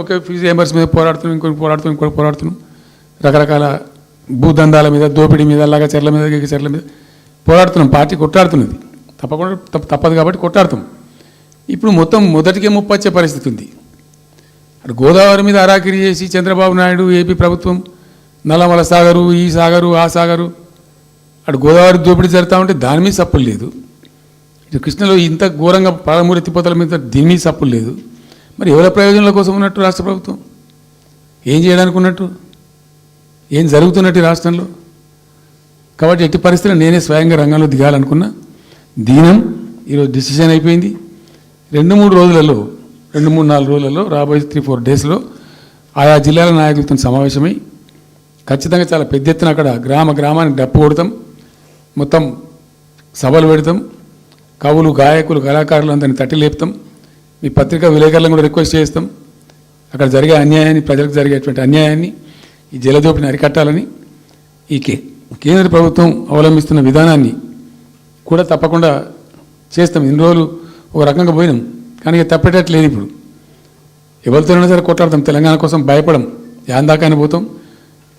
ఒకే fee reimburse మీద పోరాడుతున్నాం, ఇంకోటి పోరాడుతున్నాం, రకరకాల భూదందాల మీద, దోపిడీ మీద, అలాగా చెర్ల మీద, చెర్ల మీద పోరాడుతున్నాం. పార్టీ కొట్లాడుతున్నది, తప్పకుండా తప్పదు కాబట్టి కొట్లాడుతాం. ఇప్పుడు మొత్తం మొదటికే ముప్పొచ్చే పరిస్థితి ఉంది. అటు గోదావరి మీద అరాకిరి చేసి చంద్రబాబు నాయుడు, ఏపీ ప్రభుత్వం నల్లమల సాగరు, ఈ సాగరు, ఆ సాగరు, అటు గోదావరి దోపిడీ జరుగుతూ ఉంటే దాని మీద సప్పులు లేదు. ఇటు కృష్ణలో ఇంత ఘోరంగా పాలమూరు ఎత్తిపోతల మీద దీని మీద సప్పులు లేదు. మరి ఎవరి ప్రయోజనాల కోసం ఉన్నట్టు రాష్ట్ర ప్రభుత్వం? ఏం చేయడానికి ఉన్నట్టు? ఏం జరుగుతున్నట్టు ఈ రాష్ట్రంలో? కాబట్టి ఎట్టి పరిస్థితుల్లో నేనే స్వయంగా రంగంలో దిగాలనుకున్నా. దీనం ఈరోజు డిసిషన్ అయిపోయింది. 2-3 రోజులలో, 2-3-4 రోజులలో, రాబోయే 3-4 డేస్లో ఆయా జిల్లాల నాయకులతో సమావేశమై ఖచ్చితంగా చాలా పెద్ద ఎత్తున అక్కడ గ్రామానికి డప్పు కొడతాం, మొత్తం సభలు పెడతాం, కవులు, గాయకులు, కళాకారులు అందరినీ తట్టి లేపుతాం. మీ పత్రికా విలేకరులను కూడా రిక్వెస్ట్ చేస్తాం. అక్కడ జరిగే అన్యాయాన్ని, ప్రజలకు జరిగేటువంటి అన్యాయాన్ని, ఈ జలదోపిడిని అరికట్టాలని ఈ కేంద్ర ప్రభుత్వం అవలంబిస్తున్న విధానాన్ని కూడా తప్పకుండా చేస్తాం. ఇన్ని రోజులు ఒక రకంగా పోయినాం, కానీ తప్పేటట్లేదు. ఇప్పుడు ఎవరితోనైనా సరే కొట్లాడతాం, తెలంగాణ కోసం భయపడం, యాందాకాని పోతాం,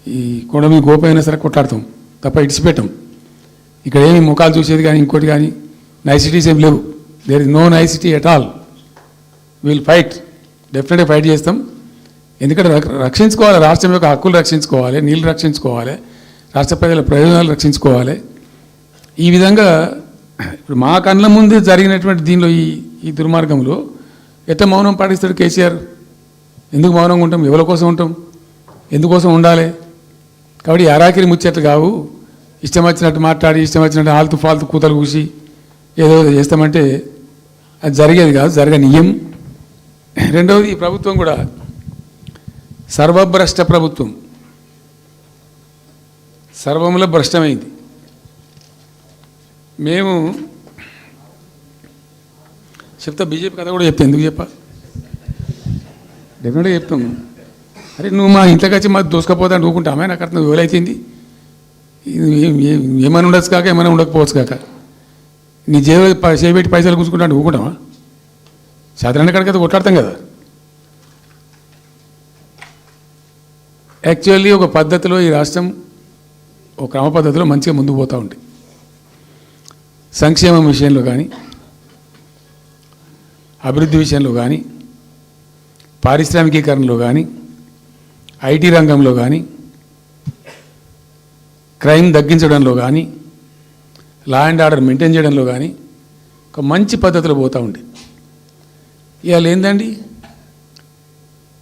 ఈ కొండ మీద గోపైనా సరే కొట్లాడతాం, తప్ప ఇడిచిపెట్టాం. ఇక్కడ ఏమి ముఖాలు చూసేది కానీ ఇంకోటి కానీ నైసిటీస్ ఏం లేవు. There is no nicety at all. Will fight, డెఫినెట్గా ఫైట్ చేస్తాం. ఎందుకంటే రక్షించుకోవాలి, రాష్ట్రం యొక్క హక్కులు రక్షించుకోవాలి, నీళ్ళు రక్షించుకోవాలి, రాష్ట్ర ప్రజల ప్రయోజనాలు రక్షించుకోవాలి. ఈ విధంగా ఇప్పుడు మా కళ్ళ ముందు జరిగినటువంటి దీనిలో ఈ దుర్మార్గంలో ఎట్లా మౌనం పాటిస్తాడు కేసీఆర్? ఎందుకు మౌనంగా ఉంటాం? ఎవరి కోసం ఉంటాం? ఎందుకోసం ఉండాలి? కాబట్టి అరాకిరి ముచ్చట్లు కావు. ఇష్టం వచ్చినట్టు మాట్లాడి, ఇష్టం వచ్చినట్టు ఆల్తు ఫాల్తు కూతలు కూసి ఏదో చేస్తామంటే అది జరిగేది కాదు, జరగనీయం. రెండవది, ఈ ప్రభుత్వం కూడా సర్వభ్రష్ట ప్రభుత్వం, సర్వముల భ్రష్టమైంది. మేము చెప్తా, బీజేపీ కథ కూడా చెప్తా. ఎందుకు చెప్పా? డెఫినెట్గా చెప్తాము. అరే నువ్వు మా ఇంట్లోకి వచ్చి మాకు దోసుకపోతా ఊరుకుంటామే? నాకు అర్థం ఎవరైతుంది? ఏమైనా ఉండొచ్చు కాక, ఏమైనా ఉండకపోవచ్చు కాక, నీ చేపెట్టి పైసలు కూర్చుకుంటా ఊరుకుంటామా? సాధారణ కాడికైతే కొట్లాడతాం కదా. యాక్చువల్లీ ఒక పద్ధతిలో ఈ రాష్ట్రం ఒక క్రమ పద్ధతిలో మంచిగా ముందుకు పోతూ ఉంది. సంక్షేమం విషయంలో కానీ, అభివృద్ధి విషయంలో కానీ, పారిశ్రామికీకరణలో కానీ, ఐటీ రంగంలో కానీ, క్రైమ్ తగ్గించడంలో కానీ, లా అండ్ ఆర్డర్ మెయింటైన్ చేయడంలో కానీ ఒక మంచి పద్ధతిలో పోతూ ఉంది. ఇవాళ ఏందండి,